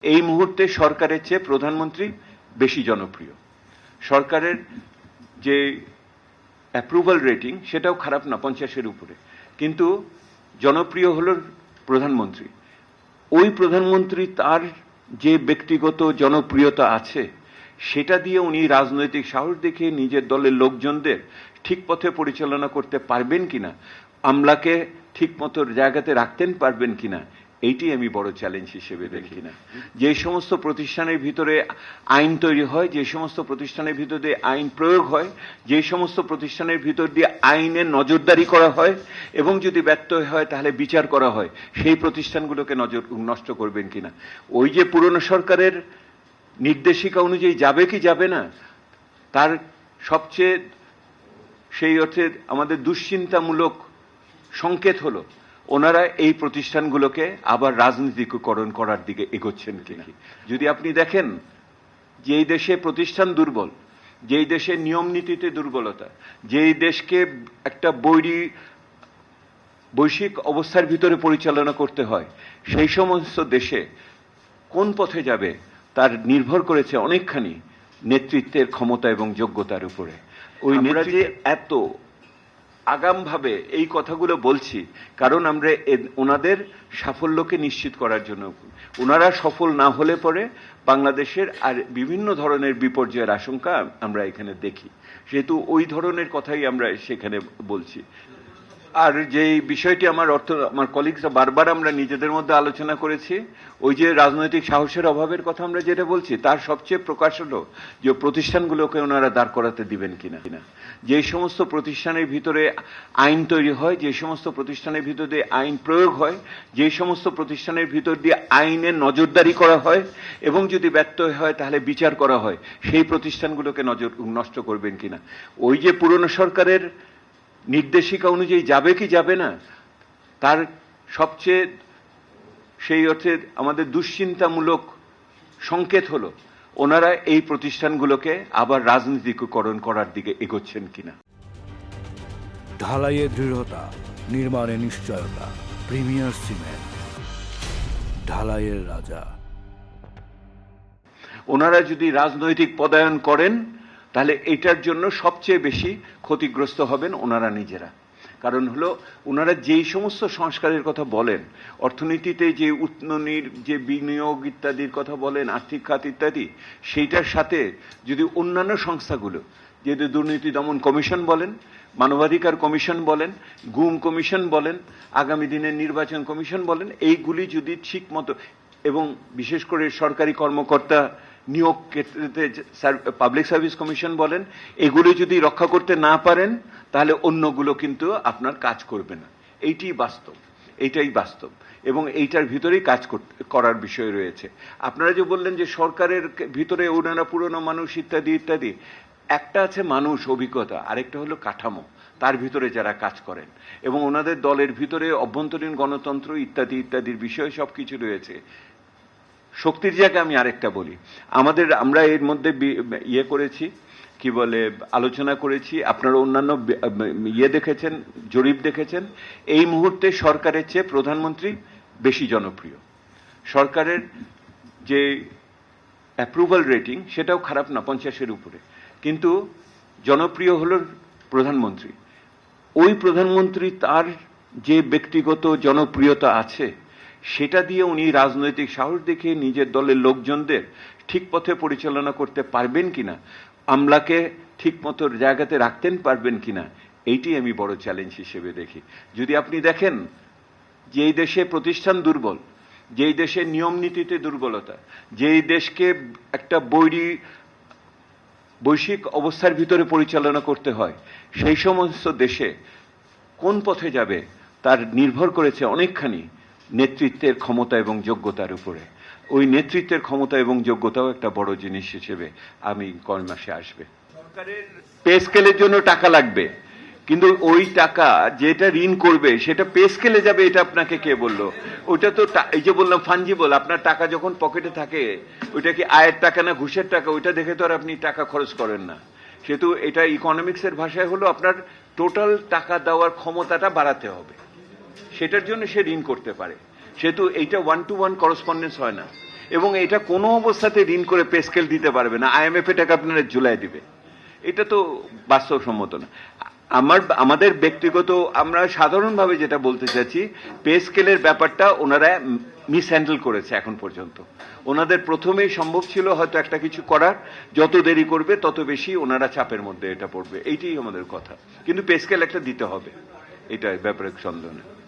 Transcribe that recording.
এই মুহূর্তে সরকারের চেয়ে প্রধানমন্ত্রী বেশি জনপ্রিয়। সরকারের যে অ্যাপ্রুভাল রেটিং সেটাও খারাপ না, 50-এর উপরে, কিন্তু জনপ্রিয় হলো প্রধানমন্ত্রী। ওই প্রধানমন্ত্রী তার যে ব্যক্তিগত জনপ্রিয়তা আছে সেটা দিয়ে উনি রাজনৈতিক সাহস দেখিয়ে নিজের দলের লোকজনদের ঠিক পথে পরিচালনা করতে পারবেন কিনা, আমলাকে ঠিক মতো জায়গাতে রাখতেন পারবেন কিনা, এইটি আমি বড় চ্যালেঞ্জ হিসেবে দেখি না। যে সমস্ত প্রতিষ্ঠানের ভিতরে আইন তৈরি হয়, যে সমস্ত প্রতিষ্ঠানের ভিতর দিয়ে আইন প্রয়োগ হয়, যে সমস্ত প্রতিষ্ঠানের ভিতর দিয়ে আইনের নজরদারি করা হয় এবং যদি ব্যর্থ হয় তাহলে বিচার করা হয়, সেই প্রতিষ্ঠানগুলোকে নষ্ট করবেন কিনা। ওই যে পুরনো সরকারের নির্দেশিকা অনুযায়ী যাবে কি যাবে না, তার সবচেয়ে সেই অর্থে আমাদের দুশ্চিন্তামূলক সংকেত হলো ওনারা এই প্রতিষ্ঠানগুলোকে আবার রাজনীতিকরণ করার দিকে এগোচ্ছেন কিনা। যদি আপনি দেখেন যেই দেশে প্রতিষ্ঠান দুর্বল, যেই দেশে নিয়ম নীতিতে দুর্বলতা, যেই দেশকে একটা বৈশ্বিক অবস্থার ভিতরে পরিচালনা করতে হয়, সেই সমস্ত দেশে কোন পথে যাবে তার নির্ভর করেছে অনেকখানি নেতৃত্বের ক্ষমতা এবং যোগ্যতার উপরে। ওই আমরা যে এত আগামভাবে এই কথাগুলো বলছি কারণ আমরা ওনাদের সাফল্যকে নিশ্চিত করার জন্য। ওনারা সফল না হলে পরে বাংলাদেশের আর বিভিন্ন ধরনের বিপর্যয়ের আশঙ্কা আমরা এখানে দেখি, সেহেতু ওই ধরনের কথাই আমরা সেখানে বলছি। আর যে বিষয়টি আমার কলিগসরা বারবার আমরা নিজেদের মধ্যে আলোচনা করেছি, ওই যে রাজনৈতিক সাহসের অভাবের কথা আমরা যেটা বলছি, তার সবচেয়ে প্রকাশ হলো যে প্রতিষ্ঠানগুলোকে ওনারা দাঁড় করাতে দিবেন কিনা। যে সমস্ত প্রতিষ্ঠানের ভিতরে আইন তৈরি হয়, যে সমস্ত প্রতিষ্ঠানের ভিতর দিয়ে আইন প্রয়োগ হয়, যে সমস্ত প্রতিষ্ঠানের ভিতর দিয়ে আইনের নজরদারি করা হয় এবং যদি ব্যর্থ হয় তাহলে বিচার করা হয়, সেই প্রতিষ্ঠানগুলোকে নষ্ট করবেন কিনা। ওই যে পুরনো সরকারের নির্দেশিকা অনুযায়ী যাবে কি যাবে না, তার সবচেয়ে সেই অর্থে আমাদের দুশ্চিন্তামূলক সংকেত হলো ওনারা এই প্রতিষ্ঠানগুলোকে আবার রাজনীতিকরণ করার দিকে এগোচ্ছেন কিনা। ঢালাইয়ে দৃঢ়তা, নির্মাণে নিশ্চয়তা, প্রিমিয়ার সিমেন্ট, ঢালাইয়ের রাজা। ওনারা যদি রাজনৈতিক পদায়ন করেন তাহলে এটার জন্য সবচেয়ে বেশি ক্ষতিগ্রস্ত হবেন ওনারা নিজেরা। কারণ হলো ওনারা যেই সমস্ত সংস্কারের কথা বলেন, অর্থনীতিতে যে উন্নয়নের যে বিনিয়োগ ইত্যাদির কথা বলেন, আর্থিক খাত ইত্যাদি, সেইটার সাথে যদি অন্যান্য সংস্থাগুলো, যেহেতু দুর্নীতি দমন কমিশন বলেন, মানবাধিকার কমিশন বলেন, গুম কমিশন বলেন, আগামী দিনের নির্বাচন কমিশন বলেন, এইগুলি যদি ঠিক মতো এবং বিশেষ করে সরকারি কর্মকর্তা নিয়োগ ক্ষেত্রে পাবলিক সার্ভিস কমিশন বলেন, এগুলো যদি রক্ষা করতে না পারেন তাহলে অন্যগুলো কিন্তু আপনার কাজ করবে না। এইটাই বাস্তব এবং এইটার ভিতরেই কাজ করার বিষয় রয়েছে। আপনারা যে বললেন যে সরকারের ভিতরে ওনারা পুরনো মানুষ ইত্যাদি ইত্যাদি, একটা আছে মানুষ অভিজ্ঞতা, আরেকটা হলো কাঠামো, তার ভিতরে যারা কাজ করেন এবং ওনাদের দলের ভিতরে অভ্যন্তরীণ গণতন্ত্র ইত্যাদি ইত্যাদির বিষয় সবকিছু রয়েছে। শক্তির জায়গায় আমি আরেকটা বলি, আমরা এর মধ্যে করেছি, কি বলে, আলোচনা করেছি, আপনারা অন্যান্য দেখেছেন, জরিপ দেখেছেন। এই মুহূর্তে সরকারের চেয়ে প্রধানমন্ত্রী বেশি জনপ্রিয়। সরকারের যে অ্যাপ্রুভাল রেটিং সেটাও খারাপ না, 50-এর উপরে, কিন্তু জনপ্রিয় হলো প্রধানমন্ত্রী। ওই প্রধানমন্ত্রী তার যে ব্যক্তিগত জনপ্রিয়তা আছে সেটা দিয়ে উনি রাজনৈতিক সাহস দেখিয়ে নিজের দলের লোকজনদের ঠিক পথে পরিচালনা করতে পারবেন কিনা, আমলাকে ঠিক মতো জায়গাতে রাখতেন পারবেন কিনা, এইটি আমি বড় চ্যালেঞ্জ হিসেবে দেখি। যদি আপনি দেখেন যেই দেশে প্রতিষ্ঠান দুর্বল, যেই দেশে নিয়ম নীতিতে দুর্বলতা, যেই দেশকে একটা বৈশ্বিক অবস্থার ভিতরে পরিচালনা করতে হয়, সেই সমস্ত দেশে কোন পথে যাবে তার নির্ভর করেছে অনেকখানি নেতৃত্বের ক্ষমতা এবং যোগ্যতার উপরে। ওই নেতৃত্বের ক্ষমতা এবং যোগ্যতাও একটা বড় জিনিস হিসেবে আমি কয়েক মাসে আসবে। সরকারের পে স্কেলের জন্য টাকা লাগবে, কিন্তু ওই টাকা যেটা ঋণ করবে সেটা পে স্কেলে যাবে, এটা আপনাকে কে বললো? ওইটা তো এই যে বললাম ফাঞ্জিবল, আপনার টাকা যখন পকেটে থাকে ওইটা কি আয়ের টাকা না ঘুষের টাকা, ওইটা দেখে তো আর আপনি টাকা খরচ করেন না। সেহেতু এটা ইকোনমিক্সের ভাষায় হলো আপনার টোটাল টাকা দেওয়ার ক্ষমতাটা বাড়াতে হবে, সেটার জন্য সে ঋণ করতে পারে। সেহেতু এইটা 1-to-1 করসপন্ডেন্স হয় না, এবং এটা কোনো অবস্থাতে ঋণ করে পে স্কেল দিতে পারবে না, IMF টাকা আপনারা জুলাই দিবে। এটা তো বাস্তবসম্মত না। আমাদের ব্যক্তিগত, আমরা সাধারণভাবে যেটা বলতে চাচ্ছি, পে স্কেলের ব্যাপারটা ওনারা মিসহ্যান্ডেল করেছে এখন পর্যন্ত। ওনাদের প্রথমেই সম্ভব ছিল হয়তো একটা কিছু করার, যত দেরি করবে তত বেশি ওনারা চাপের মধ্যে এটা পড়বে, এইটাই আমাদের কথা। কিন্তু পে স্কেল একটা দিতে হবে, এটা ব্যাপারে সন্দেহ নেই।